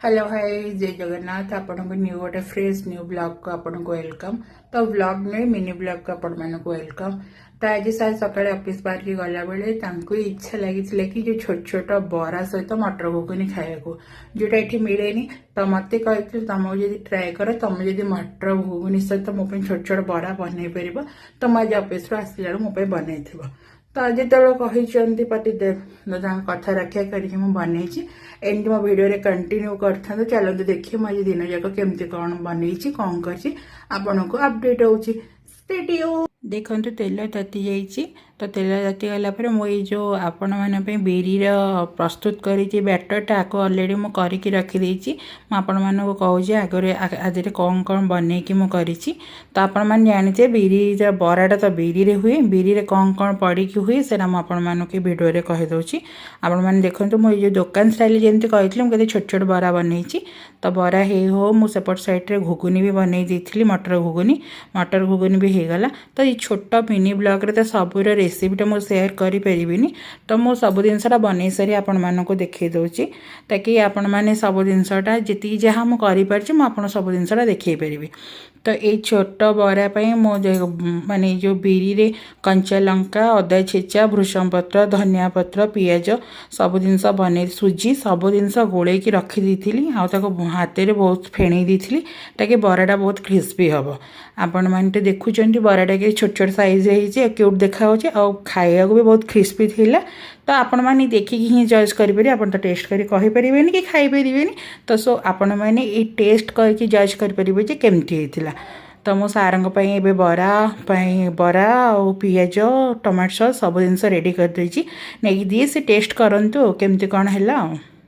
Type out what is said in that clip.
Hello hi जय जगन्नाथ आपण को न्यू गोटे फ्रेश न्यू ब्लॉग को आपण को वेलकम। तो ब्लॉग नहीं मिनी ब्लॉग को आपण मानक वेलकम। तो आज सार सकाଳେ ऑफिस बाहर की गला बेले तांको इच्छा लगी कि जो छोट छोट बरा सहित मटर घुगुनी खाया जोटा ये मिलेनि तो मत कहते तुम जब ट्राए कर तुम जब मटर घुगुनी सहित मो छोट छोट बरा बनई पार तो मुझे ऑफिस आसला मो बनई तो आज जो कहते पतिदेव कथा रक्षा करके मुझे एमती मो भिडियो कंटिन्यू करता चलते देखिए मुझे दिन जाक केमती कौन बनई कौन कर आपन को अपडेट हो देखु तेल ताती जाइए तो तेल ताती गला मुझे जो आपण मानी बिरी प्रस्तुत करी बैटरटा को अलरेडी मुझे करके रखीदी आपण मानक कहूँ आगे आज कौन कौन बनई कि मुझे तो आपण मैंने जानते बिरी बराटा तो बिरी हुए बिरी कौन कौन पड़ी हुए से आपण मानक भिडियो कहीदे आपण मैंने देखते मुझे जो दुकान स्टाइल जमी कही मुझे छोट छोट बरा बनई तो बरा हो मुझेपट सैड्रे घुगुनी भी बनई दी मटर घुगुनी भी होगला। तो ये छोट मिनी ब्लॉग रे तो सबूर रेसिपीटा मुझे सेयार करें तो मु सब जिनसा बनई सारी आपण मानक देखई दूसरी ताकि आपण मैंने सब जिनसा जी जहाँ मुझे सब जिनसा देखई पारि। तो ये छोट बरापाई मो माने जो बिरी रे कंचा लंका अदा छेचा भृषंग पत्र धनिया पत्र पियाज सब जिनस बन सुजी सब जिनस गोल रखी हाथ में बहुत फेणई दी ताकि बराटा बहुत क्रिस्पी हम आपण मैंने देखुं बराटा कि छोट छोट सैज है क्यूट देखा खाया भी बहुत क्रिस्पी थिला। तो आपण मैंने देखिकी ही चॉइस करेंगे आप तो टेस्ट कर कहींपर कि खाईपर तो सो आपण मैंने ये टेस्ट करके जज करेंगे केमती होता। तो मो सारंग एबे बरा बरा और पियाज टमाटो सॉस सब जिनस रेडी कर देछि नहीं दिए से टेस्ट करंतु केमती कौन है।